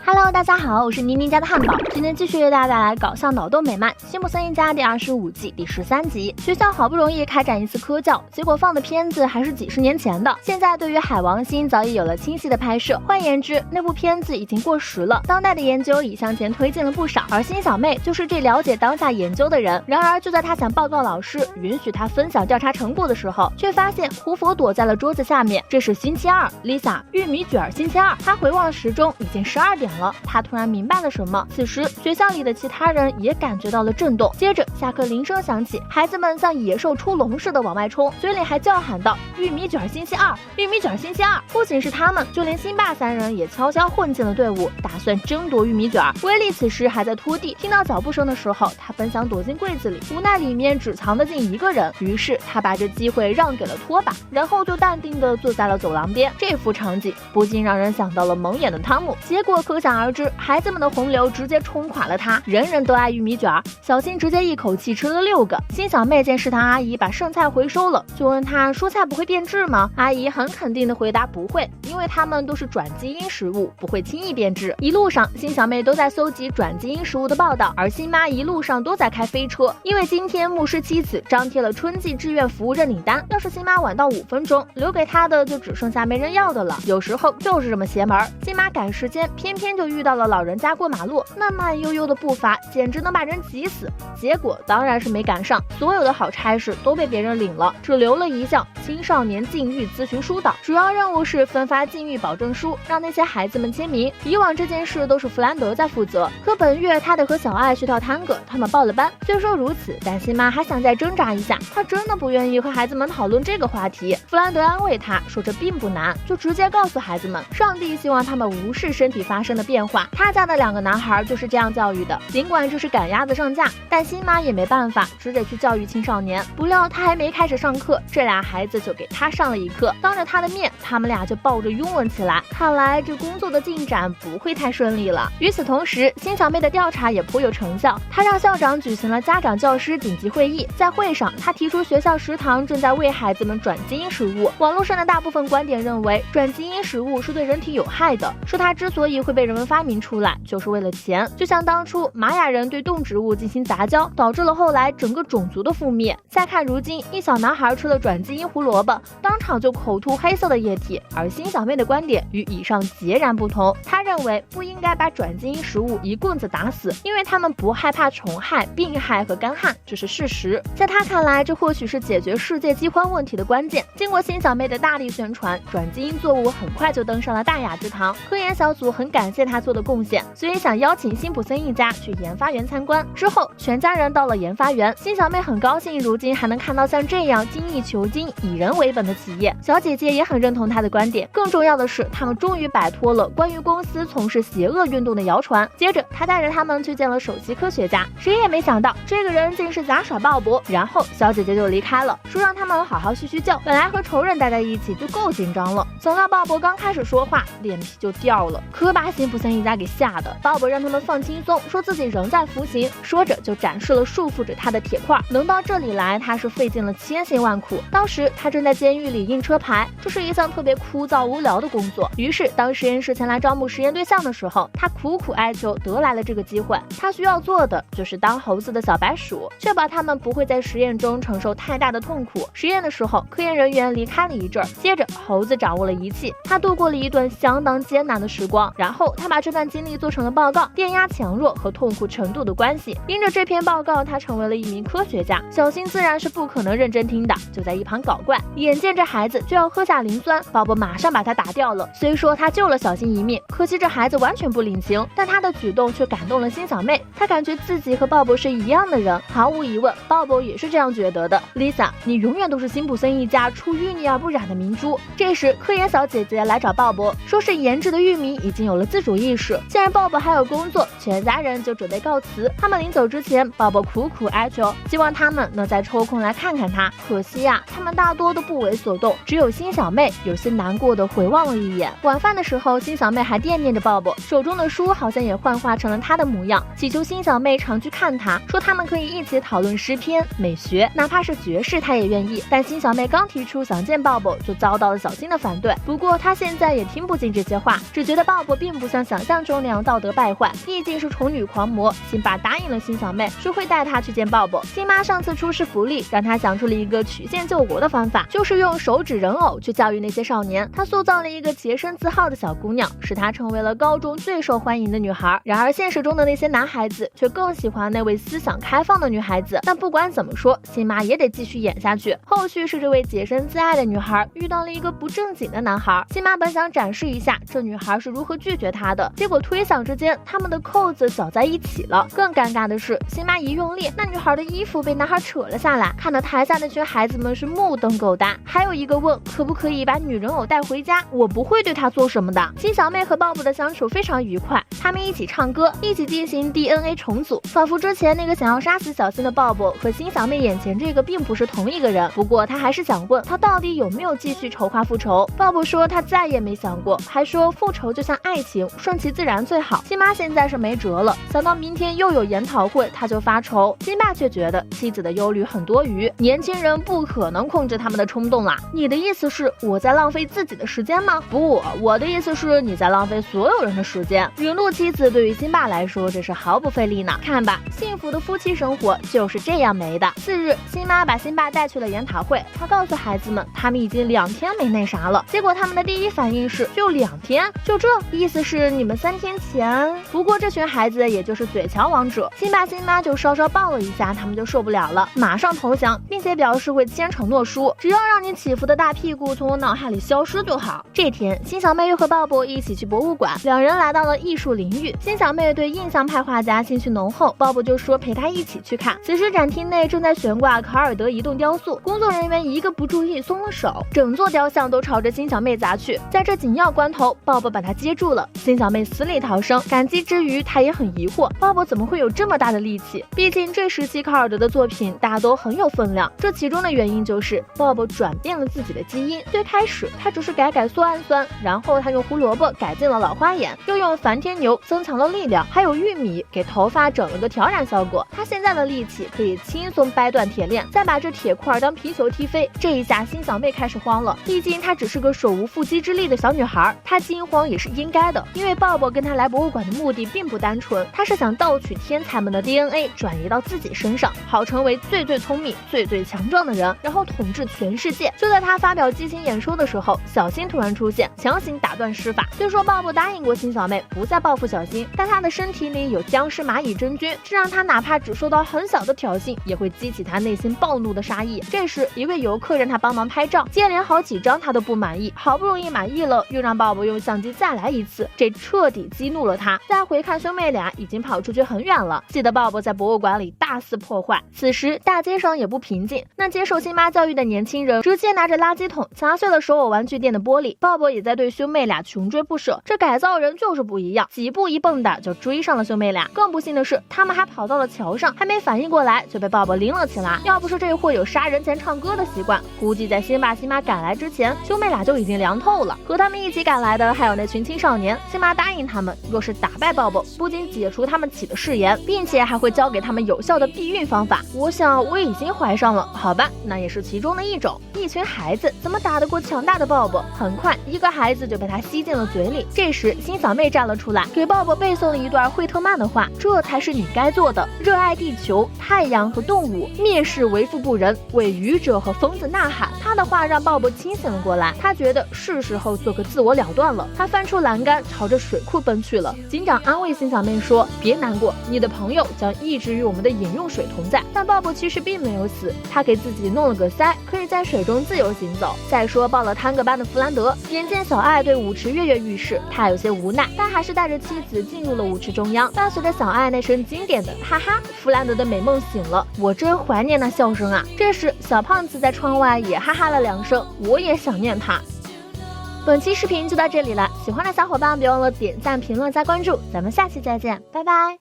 Hello， 大家好，我是宁宁家的汉堡，今天继续为大家带来搞笑脑洞美漫《辛普森一家》第25季第13集。学校好不容易开展一次科教，结果放的片子还是几十年前的。现在对于海王星早已有了清晰的拍摄，换言之，那部片子已经过时了。当代的研究已向前推进了不少，而辛小妹就是最了解当下研究的人。然而，就在她想报告老师，允许她分享调查成果的时候，却发现胡佛躲在了桌子下面。这是星期二 ，Lisa 玉米卷星期二。她回望了时钟，已经12点了。她突然明白了什么。此时，学校里的其他人也感觉到了震动。接着，下课铃声响起，孩子们像野兽出笼似的往外冲，嘴里还叫喊道：“玉米卷星期二，玉米卷星期二！”不仅是他们，就连辛巴三人也悄悄混进了队伍，打算争夺玉米卷。威利此时还在拖地，听到脚步声的时候，他本想躲进柜子里，无奈里面只藏得进一个人，于是他把这机会让给了拖把，然后就淡定地坐在了走廊边。这幅场景不禁让人想到了蒙眼的汤姆，结果可想而知，孩子们的洪流直接冲垮了他，人人都爱玉米卷，小新直接一口气吃了6个。辛小妹见食堂阿姨把剩菜回收了，就问她蔬菜不会变质吗？阿姨很肯定地回答不会，因为它们都是转基因食物，不会轻易变质。一路上辛小妹都在搜集转基因食物的报道，而辛妈一路上都在开飞车，因为今天牧师妻子张贴了春季志愿服务认领单，要是辛妈晚到5分钟，留给她的就只剩下没人要的了。有时候就是这么邪门，辛妈赶时间偏偏就遇到了老人家过马路，那慢悠悠的步伐简直能把人挤死，结果当然是没赶上，所有的好差事都被别人领了，只留了一项青少年禁欲咨询疏导，主要任务是分发禁欲保证书，让那些孩子们签名。以往这件事都是弗兰德在负责，可本月他得和小爱去跳探戈，他们报了班。虽说如此，但辛妈还想再挣扎一下，她真的不愿意和孩子们讨论这个话题。弗兰德安慰她说这并不难，就直接告诉孩子们，上帝希望他们无视身体发生的变化，他家的2个男孩就是这样教育的。尽管这是赶鸭子上架，但辛妈也没办法，只得去教育青少年。不料他还没开始上课，这俩孩子就给他上了一课，当着他的面，他们俩就抱着拥吻起来。看来这工作的进展不会太顺利了。与此同时，辛小妹的调查也颇有成效，她让校长举行了家长教师紧急会议。在会上，她提出学校食堂正在喂孩子们转基因食物。网络上的大部分观点认为，转基因食物是对人体有害的，说它之所以会被人们发明出来，就是为了钱。就像当初玛雅人对动植物进行杂交，导致了后来整个种族的覆灭。再看如今，一小男孩吃了转基因胡萝卜，当场就口吐黑色的液体。而辛小妹的观点与以上截然不同，她认为不应该把转基因食物一棍子打死，因为他们不害怕虫害、病害和干旱，这是事实。在她看来，这或许是解决世界饥荒问题的关键。经过辛小妹的大力宣传，转基因作物很快就登上了大雅之堂。科研小组很感谢她做的贡献，所以想邀请辛普森一家去研发园参观。之后，全家人到了研发园，辛小妹很高兴，如今还能看到像这样精益求精、以人为本的企业。小姐姐也很认同她的观点，更重要的是，他们终于摆脱了关于公司从事邪恶运动的谣传。接着，她带着他们去见了首席科学家，谁也没想到这个人竟是杂耍鲍勃。然后，小姐姐就离开了，说让他们好好叙叙旧。本来和仇人待在一起就够紧张了，想到鲍勃刚开始说话，脸皮就掉了，可把辛普森一家给吓的。鲍勃让他们放轻松，说自己仍在服刑，说着就展示了束缚着他的铁块。能到这里来，他是费尽了千辛万苦。当时他正在监狱里印车牌，这是一项特别枯燥无聊的工作。于是当实验室前来招募实验对象的时候，他苦苦哀求得来了这个机会。他需要做的就是当猴子的小白鼠，确保他们不会在实验中承受太大的痛苦。实验的时候，科研人员离开了一阵，接着猴子掌握了仪器，他度过了一段相当艰难的时光。然后他把这段经历做成了报告，电压强弱和痛苦程度的关系。因着这篇报告，他成为了一名科学家。小新自然是不可能认真听的，就在一旁搞怪。眼见这孩子就要喝下磷酸，鲍勃马上把他打掉了。虽说他救了小新一命，可惜这孩子完全不领情，但他的举动却感动了辛小妹。他感觉自己和鲍勃是一样的人，毫无疑问，鲍勃也是这样觉得的。Lisa， 你永远都是辛普森一家出淤泥而不染的明珠。这时，科研小姐姐来找鲍勃，说是研制的玉米已经有了自主意识。既然鲍勃还有工作，全家人就准备告辞。他们临走之前，鲍勃苦苦哀求，希望他们能再抽空来看看他。可惜呀，他们大多都不为所动，只有辛小妹有些难过的回望了一眼。晚饭的时候，辛小妹还惦念念着鲍勃，手中的书好像也幻化成了他的模样，祈求辛小妹常去看他，说他们可以一起讨论诗篇、美学，哪怕是爵士他也愿意。但辛小妹刚提出想见鲍勃，就遭到了小新的反对。不过他现在也听不进这些话，只觉得鲍勃并不像想象中那样道德败坏，毕竟是宠女狂魔。辛爸答应了辛小妹，说会带她去见鲍勃。辛妈上次出示福利，让她想出了一个曲线救国的方法，就是用手指人偶去教育那些少年。她塑造了一个洁身自好的小姑娘，使她成为了高中最受欢迎的女孩。然而现实中的那些男孩子却更喜欢那位思想开放的女孩子。但不管怎么说，辛妈也得继续演下去。后续是这位洁身自爱的女孩遇到了一个不正经的男孩，辛妈本想展示一下这女孩是如何拒绝她的，结果推搡之间他们的扣子绞在一起了。更尴尬的是，辛妈一用力，那女孩的衣服被男孩扯了下来，看得台下那群孩子们是目瞪口呆。还有一个问可不可以把女人偶带回家，我不会对她做什么的。辛小妹和鲍勃的相处非常愉快，他们一起唱歌，一起进行 DNA 重组，仿佛之前那个想要杀死小新的鲍勃和辛小妹眼前这个并不是同一个人。不过他还是想问他到底有没有继续筹划复仇。鲍勃说他再也没想过，还说复仇就像爱情，顺其自然最好。辛妈现在是没辙了，想到明天又有研讨会，他就发愁。辛爸却觉得妻子的忧虑很多余，年轻人不可能控制他们的冲动啦。你的意思是我在浪费自己的时间吗？不，我的意思是你在浪费所有人的时间。陨落妻子对于辛爸来说这是毫不费力呢。看吧，幸福的夫妻生活就是这样没的。次日，辛妈把辛爸带去了研讨会，她告诉孩子们他们已经2天没那啥了。结果他们的第一反应是就2天？就这意思是你们3天前。不过这群孩子也就是嘴强王者，辛爸辛妈就稍稍抱了一下，他们就受不了了，马上投降，并且表示会签承诺书，只要让你起伏的大屁股从我脑海里消失就好。这天，辛小妹又和鲍勃一起去博物馆，两人来到了艺术领域。辛小妹对印象派画家兴趣浓厚，鲍勃就说陪她一起去看。此时展厅内正在悬挂卡尔德移动雕塑，工作人员一个不注意松了手，整座雕像都朝着辛小妹砸去。在这紧要关头，鲍勃把她接住了，辛小妹死里逃生。感激之余，她也很疑惑，鲍勃怎么会有这么大的力气？毕竟这时期卡尔德的作品大都很有分量，这其中的原因就是鲍勃转变了自己的基因。最开始他只是改缩氨酸，然后他用胡萝卜改进了老花眼，又用繁天牛增强了力量，还有玉米给头发整了个挑染效果。他现在的力气可以轻松掰断铁链，再把这铁块当皮球踢飞。这一下辛小妹开始慌了，毕竟她只是个手无缚鸡之力的小女孩，她惊慌也是应该的。因为鲍勃跟她来博物馆的目的并不单纯，他是想盗取天才们的 DNA 转移到自己身上，好成为最聪明、最强壮的人，然后统治全世界。就在他发表激情演说的时候，小新突然出现，强行打断施法。虽说鲍勃答应过辛小妹不再报复小新，但他的身体里有僵尸蚂蚁真菌，这让他哪怕只受到很小的挑衅，也会激起他内心暴怒的杀意。这时一位游客让他帮忙拍照，接连好几张他都不满意，好不容易满意了，又让鲍勃用相机再来一次，这彻底激怒了他。再回看兄妹俩已经跑出去很远了，记得鲍勃在博物馆里大肆破坏。此时大街上也不平静，那接受辛妈教育的年轻人直接拿着垃圾桶砸碎了手偶玩具店的玻璃。鲍勃也在对兄妹俩穷追不舍，这改造人就是不一样，几步一蹦的就追上了兄妹俩。更不幸的是，他们还跑到了桥上，还没反应过来就被鲍勃拎了起来。要不是这货有杀人前唱歌的习惯，估计在辛爸辛妈赶来之前，兄妹俩就已经凉透了。和他们一起赶来的还有那群青少年，辛妈答应他们，若是打败鲍勃，不仅解除他们起的誓言，并且还会教给他们有效的避孕方法。我想我已经怀上了，好吧，那也是其中的一种。一群孩子怎么打得过强大的鲍勃？很快一个孩子就被他吸进了嘴里。这时辛小妹站了出来，给鲍勃背诵了一段惠特曼的话，这才是你该做的，热爱地球、太阳和动物，蔑视为富不仁，为愚者和疯子呐喊。他的话让鲍勃清醒了过来，他觉得是时候做个自我了断了。他翻出栏杆朝着水库奔去了。警长安慰辛小妹说，别难过，你的朋友将一直与我们的饮用水同在。但鲍勃其实并没有死，他给自己弄了个腮，可以在水中自由行走。再说报了摊个班的弗兰德，眼见小爱对舞池跃跃欲试，他有些无奈，但还是带着妻子进入了舞池中央。伴随着小爱那声经典的哈哈，弗兰德的美梦醒了，我真怀念那笑声啊。这时小胖子在窗外也哈哈了2声，我也想念他。本期视频就到这里了，喜欢的小伙伴别忘了点赞、评论、加关注，咱们下期再见，拜拜。